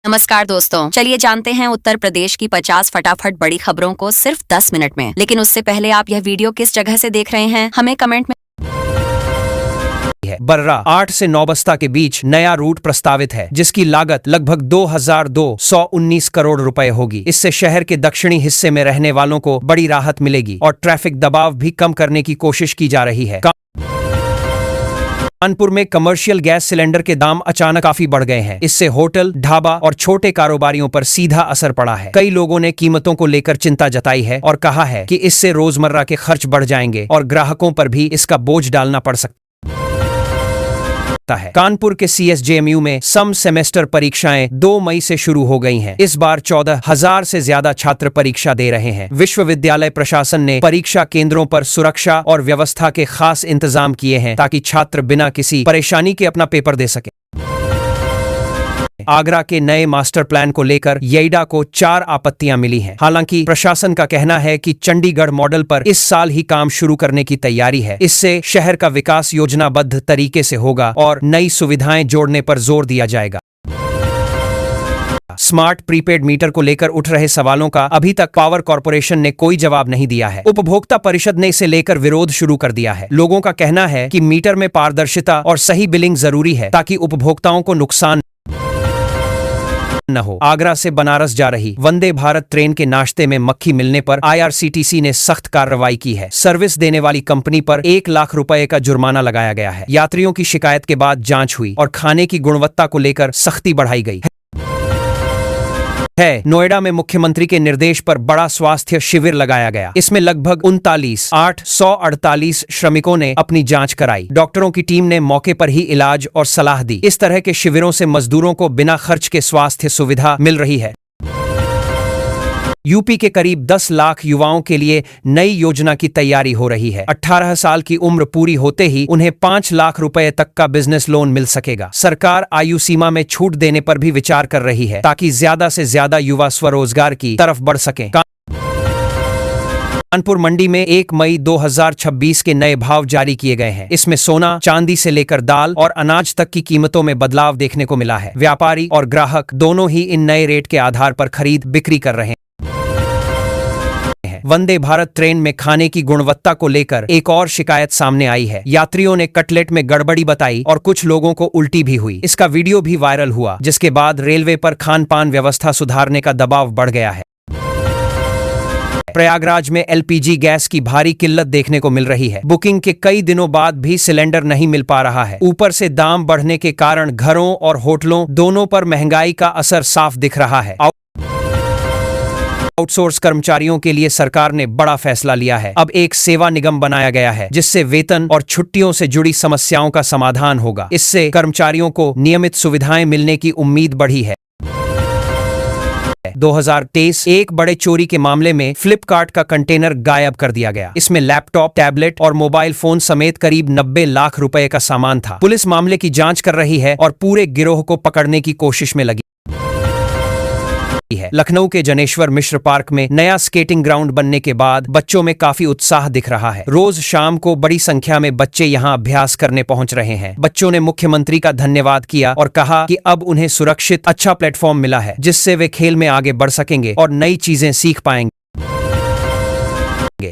नमस्कार दोस्तों, चलिए जानते हैं उत्तर प्रदेश की 50 फटाफट बड़ी खबरों को सिर्फ 10 मिनट में। लेकिन उससे पहले आप यह वीडियो किस जगह से देख रहे हैं, हमें कमेंट में बर्रा 8 से 9 बस्ता के बीच नया रूट प्रस्तावित है, जिसकी लागत लगभग 2219 करोड़ रुपए होगी। इससे शहर के दक्षिणी हिस्से में रहने वालों को बड़ी राहत मिलेगी और ट्रैफिक दबाव भी कम करने की कोशिश की जा रही है। कानपुर में कमर्शियल गैस सिलेंडर के दाम अचानक काफी बढ़ गए हैं। इससे होटल, ढाबा और छोटे कारोबारियों पर सीधा असर पड़ा है। कई लोगों ने कीमतों को लेकर चिंता जताई है और कहा है कि इससे रोजमर्रा के खर्च बढ़ जाएंगे और ग्राहकों पर भी इसका बोझ डालना पड़ सकता है। कानपुर के CSJMU में सम सेमेस्टर परीक्षाएं 2 मई से शुरू हो गई हैं। इस बार 14,000 से ज्यादा छात्र परीक्षा दे रहे हैं। विश्वविद्यालय प्रशासन ने परीक्षा केंद्रों पर सुरक्षा और व्यवस्था के खास इंतजाम किए हैं ताकि छात्र बिना किसी परेशानी के अपना पेपर दे सकें। आगरा के नए मास्टर प्लान को लेकर येइडा को 4 आपत्तियां मिली हैं। हालांकि प्रशासन का कहना है कि चंडीगढ़ मॉडल पर इस साल ही काम शुरू करने की तैयारी है। इससे शहर का विकास योजनाबद्ध तरीके से होगा और नई सुविधाएं जोड़ने पर जोर दिया जाएगा। स्मार्ट प्रीपेड मीटर को लेकर उठ रहे सवालों का अभी तक पावर कॉर्पोरेशन ने कोई जवाब नहीं दिया है। उपभोक्ता परिषद ने इसे लेकर विरोध शुरू कर दिया है। लोगों का कहना है कि मीटर में पारदर्शिता और सही बिलिंग जरूरी है ताकि उपभोक्ताओं को नुकसान न हो। आगरा से बनारस जा रही वंदे भारत ट्रेन के नाश्ते में मक्खी मिलने पर IRCTC ने सख्त कार्रवाई की है। सर्विस देने वाली कंपनी पर 1 लाख रुपए का जुर्माना लगाया गया है। यात्रियों की शिकायत के बाद जांच हुई और खाने की गुणवत्ता को लेकर सख्ती बढ़ाई गई है। नोएडा में मुख्यमंत्री के निर्देश पर बड़ा स्वास्थ्य शिविर लगाया गया। इसमें लगभग 39,848 श्रमिकों ने अपनी जांच कराई। डॉक्टरों की टीम ने मौके पर ही इलाज और सलाह दी। इस तरह के शिविरों से मजदूरों को बिना खर्च के स्वास्थ्य सुविधा मिल रही है। यूपी के करीब 10 लाख युवाओं के लिए नई योजना की तैयारी हो रही है। 18 साल की उम्र पूरी होते ही उन्हें 5 लाख रुपए तक का बिजनेस लोन मिल सकेगा। सरकार आयु सीमा में छूट देने पर भी विचार कर रही है ताकि ज्यादा से ज्यादा युवा स्वरोजगार की तरफ बढ़ सकें। कानपुर मंडी में 1 मई 2026 के नए भाव जारी किए गए हैं। इसमें सोना, चांदी से लेकर दाल और अनाज तक की कीमतों में बदलाव देखने को मिला है। व्यापारी और ग्राहक दोनों ही इन नए रेट के आधार पर खरीद बिक्री कर रहे हैं। वंदे भारत ट्रेन में खाने की गुणवत्ता को लेकर एक और शिकायत सामने आई है। यात्रियों ने कटलेट में गड़बड़ी बताई और कुछ लोगों को उल्टी भी हुई। इसका वीडियो भी वायरल हुआ, जिसके बाद रेलवे पर खान पान व्यवस्था सुधारने का दबाव बढ़ गया है। प्रयागराज में LPG गैस की भारी किल्लत देखने को मिल रही है। बुकिंग के कई दिनों बाद भी सिलेंडर नहीं मिल पा रहा है। ऊपर से दाम बढ़ने के कारण घरों और होटलों दोनों पर महंगाई का असर साफ दिख रहा है। आउटसोर्स कर्मचारियों के लिए सरकार ने बड़ा फैसला लिया है। अब एक सेवा निगम बनाया गया है जिससे वेतन और छुट्टियों से जुड़ी समस्याओं का समाधान होगा। इससे कर्मचारियों को नियमित सुविधाएं मिलने की उम्मीद बढ़ी है। 2023 एक बड़े चोरी के मामले में फ्लिपकार्ट का कंटेनर गायब कर दिया गया। इसमें लैपटॉप, टैबलेट और मोबाइल फोन समेत करीब 90 लाख रुपए का सामान था। पुलिस मामले की जांच कर रही है और पूरे गिरोह को पकड़ने की कोशिश में लगी है। लखनऊ के जनेश्वर मिश्र पार्क में नया स्केटिंग ग्राउंड बनने के बाद बच्चों में काफी उत्साह दिख रहा है। रोज शाम को बड़ी संख्या में बच्चे यहां अभ्यास करने पहुंच रहे हैं। बच्चों ने मुख्यमंत्री का धन्यवाद किया और कहा कि अब उन्हें सुरक्षित अच्छा प्लेटफॉर्म मिला है जिससे वे खेल में आगे बढ़ सकेंगे और नई चीजें सीख पाएंगे।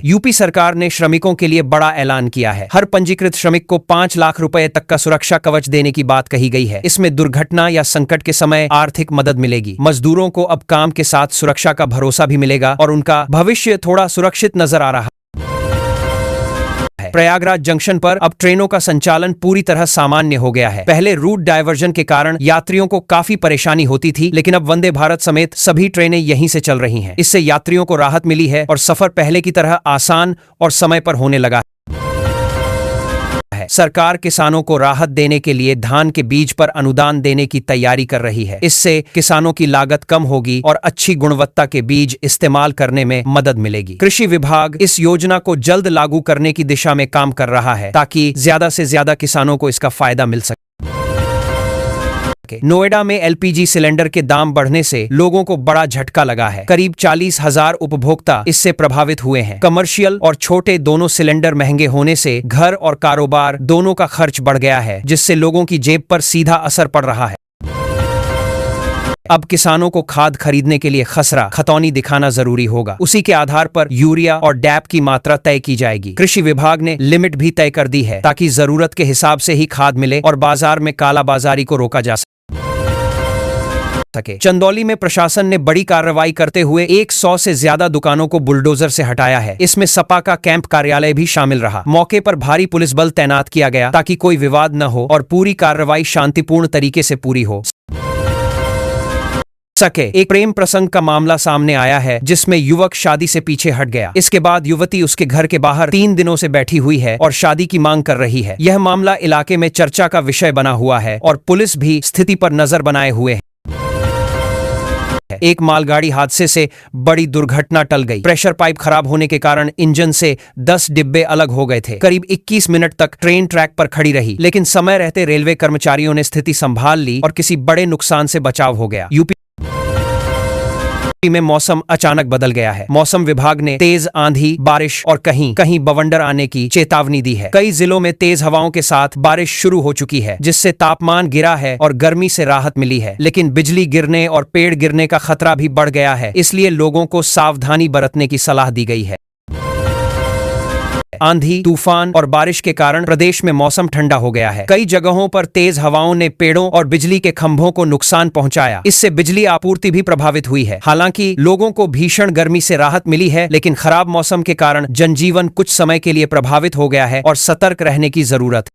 यूपी सरकार ने श्रमिकों के लिए बड़ा ऐलान किया है। हर पंजीकृत श्रमिक को 5 लाख रुपए तक का सुरक्षा कवच देने की बात कही गई है। इसमें दुर्घटना या संकट के समय आर्थिक मदद मिलेगी। मजदूरों को अब काम के साथ सुरक्षा का भरोसा भी मिलेगा और उनका भविष्य थोड़ा सुरक्षित नजर आ रहा है। प्रयागराज जंक्शन पर अब ट्रेनों का संचालन पूरी तरह सामान्य हो गया है। पहले रूट डायवर्जन के कारण यात्रियों को काफी परेशानी होती थी, लेकिन अब वंदे भारत समेत सभी ट्रेनें यहीं से चल रही हैं। इससे यात्रियों को राहत मिली है और सफर पहले की तरह आसान और समय पर होने लगा है। सरकार किसानों को राहत देने के लिए धान के बीज पर अनुदान देने की तैयारी कर रही है। इससे किसानों की लागत कम होगी और अच्छी गुणवत्ता के बीज इस्तेमाल करने में मदद मिलेगी। कृषि विभाग इस योजना को जल्द लागू करने की दिशा में काम कर रहा है ताकि ज्यादा से ज्यादा किसानों को इसका फायदा मिल सके। नोएडा में LPG सिलेंडर के दाम बढ़ने से लोगों को बड़ा झटका लगा है। करीब 40,000 उपभोक्ता इससे प्रभावित हुए हैं। कमर्शियल और छोटे दोनों सिलेंडर महंगे होने से घर और कारोबार दोनों का खर्च बढ़ गया है, जिससे लोगों की जेब पर सीधा असर पड़ रहा है। अब किसानों को खाद खरीदने के लिए खसरा खतौनी दिखाना जरूरी होगा। उसी के आधार पर यूरिया और डैप की मात्रा तय की जाएगी। कृषि विभाग ने लिमिट भी तय कर दी है ताकि जरूरत के हिसाब से ही खाद मिले और बाजार में कालाबाजारी को रोका जा सके। चंदौली में प्रशासन ने बड़ी कार्रवाई करते हुए 100 से ज्यादा दुकानों को बुलडोजर से हटाया है। इसमें सपा का कैंप कार्यालय भी शामिल रहा। मौके पर भारी पुलिस बल तैनात किया गया ताकि कोई विवाद न हो और पूरी कार्रवाई शांतिपूर्ण तरीके से पूरी हो सके। एक प्रेम प्रसंग का मामला सामने आया है जिसमें युवक शादी से पीछे हट गया। इसके बाद युवती उसके घर के बाहर 3 दिनों से बैठी हुई है और शादी की मांग कर रही है। यह मामला इलाके में चर्चा का विषय बना हुआ है और पुलिस भी स्थिति पर नजर बनाए हुए है। एक मालगाड़ी हादसे से बड़ी दुर्घटना टल गई। प्रेशर पाइप खराब होने के कारण इंजन से 10 डिब्बे अलग हो गए थे। करीब 21 मिनट तक ट्रेन ट्रैक पर खड़ी रही, लेकिन समय रहते रेलवे कर्मचारियों ने स्थिति संभाल ली और किसी बड़े नुकसान से बचाव हो गया। यूपी में मौसम अचानक बदल गया है। मौसम विभाग ने तेज आंधी, बारिश और कहीं कहीं बवंडर आने की चेतावनी दी है। कई जिलों में तेज हवाओं के साथ बारिश शुरू हो चुकी है, जिससे तापमान गिरा है और गर्मी से राहत मिली है। लेकिन बिजली गिरने और पेड़ गिरने का खतरा भी बढ़ गया है, इसलिए लोगों को सावधानी बरतने की सलाह दी गई है। आंधी, तूफान और बारिश के कारण प्रदेश में मौसम ठंडा हो गया है। कई जगहों पर तेज हवाओं ने पेड़ों और बिजली के खंभों को नुकसान पहुंचाया। इससे बिजली आपूर्ति भी प्रभावित हुई है। हालांकि लोगों को भीषण गर्मी से राहत मिली है, लेकिन खराब मौसम के कारण जनजीवन कुछ समय के लिए प्रभावित हो गया है और सतर्क रहने की जरूरत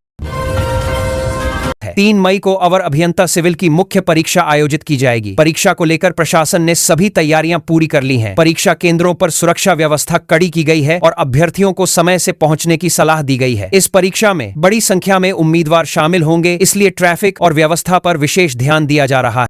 है। 3 मई को अवर अभियंता सिविल की मुख्य परीक्षा आयोजित की जाएगी। परीक्षा को लेकर प्रशासन ने सभी तैयारियां पूरी कर ली हैं। परीक्षा केंद्रों पर सुरक्षा व्यवस्था कड़ी की गई है और अभ्यर्थियों को समय से पहुंचने की सलाह दी गई है। इस परीक्षा में बड़ी संख्या में उम्मीदवार शामिल होंगे, इसलिए ट्रैफिक और व्यवस्था पर विशेष ध्यान दिया जा रहा है।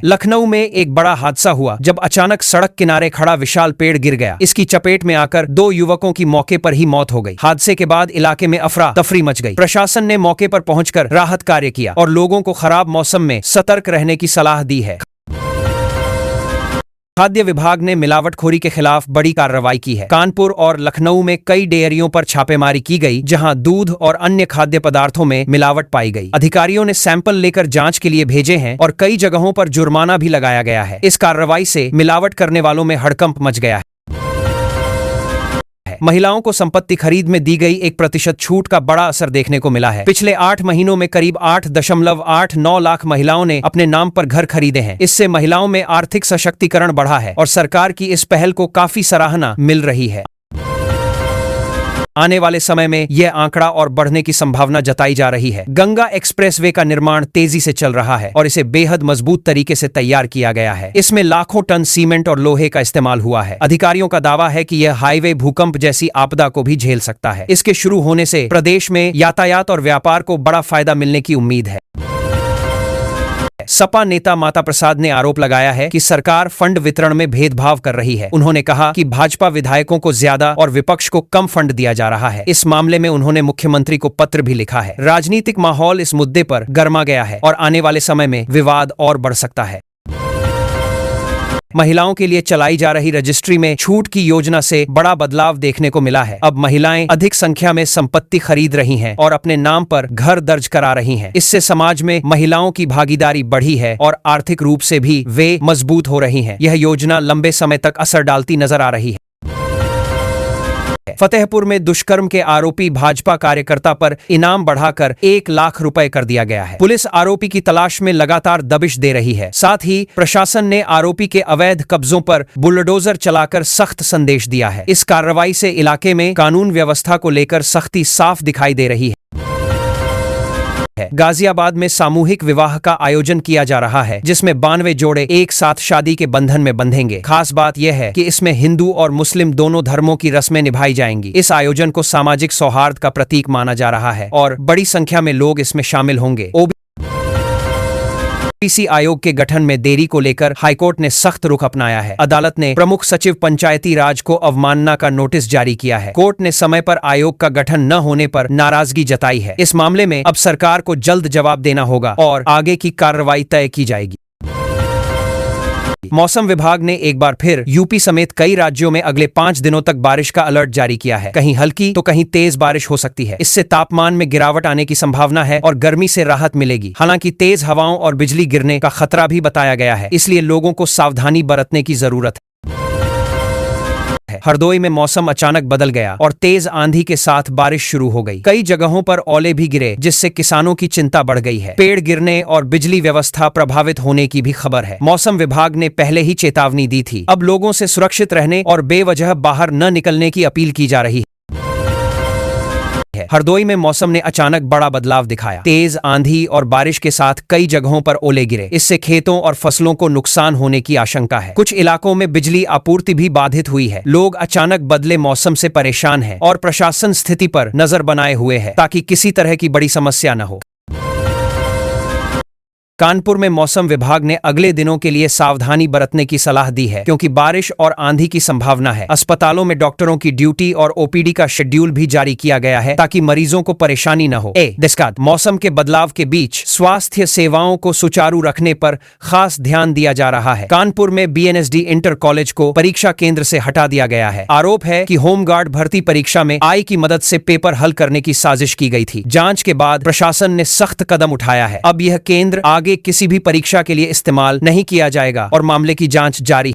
लखनऊ में एक बड़ा हादसा हुआ जब अचानक सड़क किनारे खड़ा विशाल पेड़ गिर गया। इसकी चपेट में आकर 2 युवकों की मौके पर ही मौत हो गई। हादसे के बाद इलाके में अफरा तफरी मच गई। प्रशासन ने मौके पर पहुंचकर राहत कार्य किया और लोगों को खराब मौसम में सतर्क रहने की सलाह दी है। खाद्य विभाग ने मिलावटखोरी के खिलाफ बड़ी कार्रवाई की है। कानपुर और लखनऊ में कई डेयरियों पर छापेमारी की गई, जहां दूध और अन्य खाद्य पदार्थों में मिलावट पाई गई। अधिकारियों ने सैंपल लेकर जांच के लिए भेजे हैं और कई जगहों पर जुर्माना भी लगाया गया है। इस कार्रवाई से मिलावट करने वालों में हड़कंप मच गया है। महिलाओं को संपत्ति खरीद में दी गई 1% छूट का बड़ा असर देखने को मिला है। पिछले 8 महीनों में करीब 8.89 लाख महिलाओं ने अपने नाम पर घर खरीदे हैं। इससे महिलाओं में आर्थिक सशक्तिकरण बढ़ा है और सरकार की इस पहल को काफी सराहना मिल रही है। आने वाले समय में यह आंकड़ा और बढ़ने की संभावना जताई जा रही है। गंगा एक्सप्रेसवे का निर्माण तेजी से चल रहा है और इसे बेहद मजबूत तरीके से तैयार किया गया है। इसमें लाखों टन सीमेंट और लोहे का इस्तेमाल हुआ है। अधिकारियों का दावा है कि यह हाईवे भूकंप जैसी आपदा को भी झेल सकता है। इसके शुरू होने से प्रदेश में यातायात और व्यापार को बड़ा फायदा मिलने की उम्मीद है। सपा नेता माता प्रसाद ने आरोप लगाया है कि सरकार फंड वितरण में भेदभाव कर रही है। उन्होंने कहा कि भाजपा विधायकों को ज्यादा और विपक्ष को कम फंड दिया जा रहा है। इस मामले में उन्होंने मुख्यमंत्री को पत्र भी लिखा है। राजनीतिक माहौल इस मुद्दे पर गर्मा गया है और आने वाले समय में विवाद और बढ़ सकता है। महिलाओं के लिए चलाई जा रही रजिस्ट्री में छूट की योजना से बड़ा बदलाव देखने को मिला है। अब महिलाएं अधिक संख्या में संपत्ति खरीद रही हैं और अपने नाम पर घर दर्ज करा रही हैं। इससे समाज में महिलाओं की भागीदारी बढ़ी है और आर्थिक रूप से भी वे मजबूत हो रही हैं। यह योजना लंबे समय तक असर डालती नजर आ रही है। फतेहपुर में दुष्कर्म के आरोपी भाजपा कार्यकर्ता पर इनाम बढ़ाकर 1 लाख रुपए कर दिया गया है। पुलिस आरोपी की तलाश में लगातार दबिश दे रही है। साथ ही प्रशासन ने आरोपी के अवैध कब्जों पर बुलडोजर चलाकर सख्त संदेश दिया है। इस कार्रवाई से इलाके में कानून व्यवस्था को लेकर सख्ती साफ दिखाई दे रही है। गाजियाबाद में सामूहिक विवाह का आयोजन किया जा रहा है, जिसमें 92 जोड़े एक साथ शादी के बंधन में बंधेंगे। खास बात यह है कि इसमें हिंदू और मुस्लिम दोनों धर्मों की रस्में निभाई जाएंगी। इस आयोजन को सामाजिक सौहार्द का प्रतीक माना जा रहा है और बड़ी संख्या में लोग इसमें शामिल होंगे। ओबीसी आयोग के गठन में देरी को लेकर हाईकोर्ट ने सख्त रुख अपनाया है। अदालत ने प्रमुख सचिव पंचायती राज को अवमानना का नोटिस जारी किया है। कोर्ट ने समय पर आयोग का गठन न होने पर नाराजगी जताई है। इस मामले में अब सरकार को जल्द जवाब देना होगा और आगे की कार्रवाई तय की जाएगी। मौसम विभाग ने एक बार फिर यूपी समेत कई राज्यों में अगले 5 दिनों तक बारिश का अलर्ट जारी किया है। कहीं हल्की तो कहीं तेज बारिश हो सकती है। इससे तापमान में गिरावट आने की संभावना है और गर्मी से राहत मिलेगी। हालांकि तेज हवाओं और बिजली गिरने का खतरा भी बताया गया है, इसलिए लोगों को सावधानी बरतने की जरूरत है। हरदोई में मौसम अचानक बदल गया और तेज आंधी के साथ बारिश शुरू हो गई। कई जगहों पर ओले भी गिरे, जिससे किसानों की चिंता बढ़ गई है। पेड़ गिरने और बिजली व्यवस्था प्रभावित होने की भी खबर है। मौसम विभाग ने पहले ही चेतावनी दी थी। अब लोगों से सुरक्षित रहने और बेवजह बाहर न निकलने की अपील की जा रही है। हरदोई में मौसम ने अचानक बड़ा बदलाव दिखाया। तेज आंधी और बारिश के साथ कई जगहों पर ओले गिरे। इससे खेतों और फसलों को नुकसान होने की आशंका है। कुछ इलाकों में बिजली आपूर्ति भी बाधित हुई है। लोग अचानक बदले मौसम से परेशान हैं और प्रशासन स्थिति पर नजर बनाए हुए है ताकि किसी तरह की बड़ी समस्या न हो। कानपुर में मौसम विभाग ने अगले दिनों के लिए सावधानी बरतने की सलाह दी है, क्योंकि बारिश और आंधी की संभावना है। अस्पतालों में डॉक्टरों की ड्यूटी और ओपीडी का शेड्यूल भी जारी किया गया है ताकि मरीजों को परेशानी न हो। मौसम के बदलाव के बीच स्वास्थ्य सेवाओं को सुचारू रखने पर खास ध्यान दिया जा रहा है। कानपुर में बीएनएसडी इंटर कॉलेज को परीक्षा केंद्र से हटा दिया गया है। आरोप है कि होमगार्ड भर्ती परीक्षा में AI की मदद से पेपर हल करने की साजिश की गई थी। जांच के बाद प्रशासन ने सख्त कदम उठाया है। अब यह केंद्र आगे किसी भी परीक्षा के लिए इस्तेमाल नहीं किया जाएगा और मामले की जांच जारी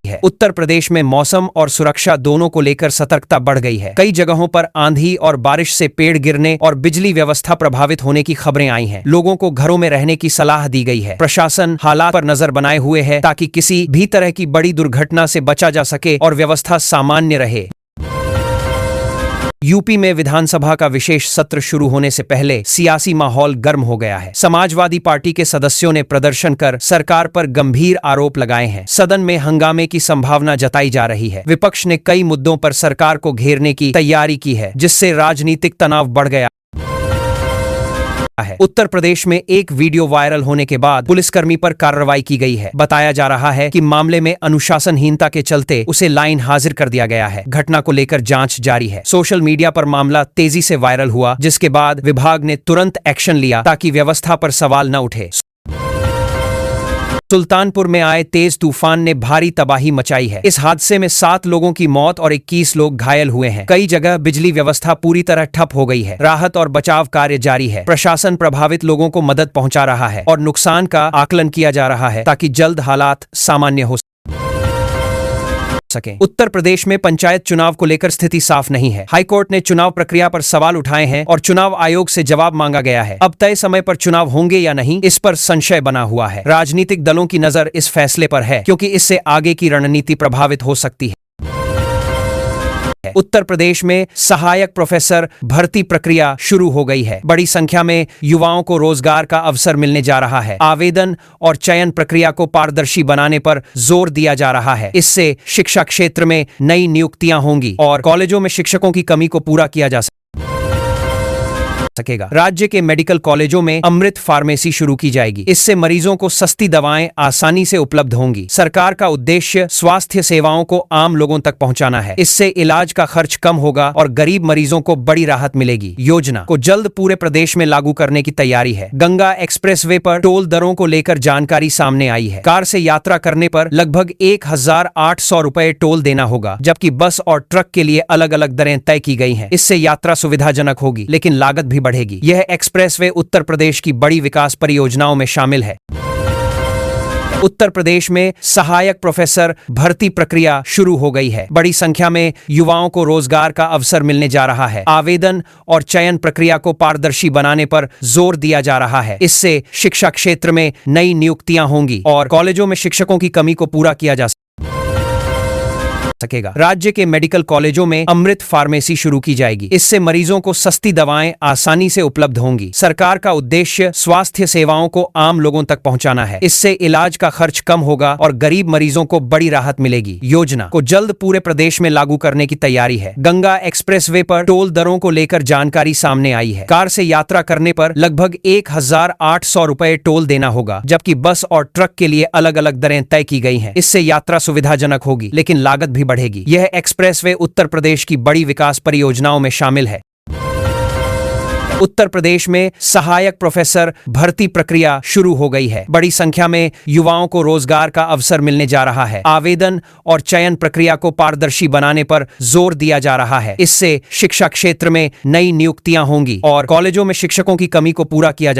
है। उत्तर प्रदेश में मौसम और सुरक्षा दोनों को लेकर सतर्कता बढ़ गई है। कई जगहों पर आंधी और बारिश से पेड़ गिरने और बिजली व्यवस्था प्रभावित होने की खबरें आई हैं। लोगों को घरों में रहने की सलाह दी गई है। प्रशासन हालात पर नजर बनाए हुए है ताकि किसी भी तरह की बड़ी दुर्घटना से बचा जा सके और व्यवस्था सामान्य रहे। यूपी में विधानसभा का विशेष सत्र शुरू होने से पहले सियासी माहौल गर्म हो गया है। समाजवादी पार्टी के सदस्यों ने प्रदर्शन कर सरकार पर गंभीर आरोप लगाए हैं। सदन में हंगामे की संभावना जताई जा रही है। विपक्ष ने कई मुद्दों पर सरकार को घेरने की तैयारी की है, जिससे राजनीतिक तनाव बढ़ गया है। उत्तर प्रदेश में एक वीडियो वायरल होने के बाद पुलिसकर्मी पर कार्रवाई की गई है। बताया जा रहा है कि मामले में अनुशासनहीनता के चलते उसे लाइन हाजिर कर दिया गया है। घटना को लेकर जांच जारी है। सोशल मीडिया पर मामला तेजी से वायरल हुआ, जिसके बाद विभाग ने तुरंत एक्शन लिया ताकि व्यवस्था पर सवाल न उठे। सुल्तानपुर में आए तेज तूफान ने भारी तबाही मचाई है। इस हादसे में 7 लोगों की मौत और 21 लोग घायल हुए हैं। कई जगह बिजली व्यवस्था पूरी तरह ठप हो गई है। राहत और बचाव कार्य जारी है। प्रशासन प्रभावित लोगों को मदद पहुंचा रहा है और नुकसान का आकलन किया जा रहा है ताकि जल्द हालात सामान्य हो सके। उत्तर प्रदेश में पंचायत चुनाव को लेकर स्थिति साफ नहीं है। हाईकोर्ट ने चुनाव प्रक्रिया पर सवाल उठाए हैं और चुनाव आयोग से जवाब मांगा गया है। अब तय समय पर चुनाव होंगे या नहीं, इस पर संशय बना हुआ है। राजनीतिक दलों की नजर इस फैसले पर है, क्योंकि इससे आगे की रणनीति प्रभावित हो सकती है। उत्तर प्रदेश में सहायक प्रोफेसर भर्ती प्रक्रिया शुरू हो गई है। बड़ी संख्या में युवाओं को रोजगार का अवसर मिलने जा रहा है। आवेदन और चयन प्रक्रिया को पारदर्शी बनाने पर जोर दिया जा रहा है। इससे शिक्षा क्षेत्र में नई नियुक्तियां होंगी और कॉलेजों में शिक्षकों की कमी को पूरा किया जा सकेगा। राज्य के मेडिकल कॉलेजों में अमृत फार्मेसी शुरू की जाएगी। इससे मरीजों को सस्ती दवाएं आसानी से उपलब्ध होंगी। सरकार का उद्देश्य स्वास्थ्य सेवाओं को आम लोगों तक पहुंचाना है। इससे इलाज का खर्च कम होगा और गरीब मरीजों को बड़ी राहत मिलेगी। योजना को जल्द पूरे प्रदेश में लागू करने की तैयारी है। गंगा एक्सप्रेसवे पर टोल दरों को लेकर जानकारी सामने आई है। कार से यात्रा करने पर लगभग 1800 रुपए टोल देना होगा, जबकि बस और ट्रक के लिए अलग अलग दरें तय की गई हैं। इससे यात्रा सुविधाजनक होगी, लेकिन लागत भी बढ़ेगी। यह एक्सप्रेसवे उत्तर प्रदेश की बड़ी विकास परियोजनाओं में शामिल है। उत्तर प्रदेश में सहायक प्रोफेसर भर्ती प्रक्रिया शुरू हो गई है। बड़ी संख्या में युवाओं को रोजगार का अवसर मिलने जा रहा है। आवेदन और चयन प्रक्रिया को पारदर्शी बनाने पर जोर दिया जा रहा है। इससे शिक्षा क्षेत्र में नई नियुक्तियां होंगी और कॉलेजों में शिक्षकों की कमी को पूरा किया जा सकेगा। राज्य के मेडिकल कॉलेजों में अमृत फार्मेसी शुरू की जाएगी। इससे मरीजों को सस्ती दवाएं आसानी से उपलब्ध होंगी। सरकार का उद्देश्य स्वास्थ्य सेवाओं को आम लोगों तक पहुंचाना है। इससे इलाज का खर्च कम होगा और गरीब मरीजों को बड़ी राहत मिलेगी। योजना को जल्द पूरे प्रदेश में लागू करने की तैयारी है। गंगा एक्सप्रेसवे पर टोल दरों को लेकर जानकारी सामने आई है। कार से यात्रा करने पर लगभग 1800 रुपए टोल देना होगा, जबकि बस और ट्रक के लिए अलग अलग दरें तय की गई हैं। इससे यात्रा सुविधाजनक होगी, लेकिन लागत भी बढ़ेगी। यह एक्सप्रेसवे उत्तर प्रदेश की बड़ी विकास परियोजनाओं में शामिल है। उत्तर प्रदेश में सहायक प्रोफेसर भर्ती प्रक्रिया शुरू हो गई है। बड़ी संख्या में युवाओं को रोजगार का अवसर मिलने जा रहा है। आवेदन और चयन प्रक्रिया को पारदर्शी बनाने पर जोर दिया जा रहा है। इससे शिक्षा क्षेत्र में नई नियुक्तियां होंगी और कॉलेजों में शिक्षकों की कमी को पूरा किया जा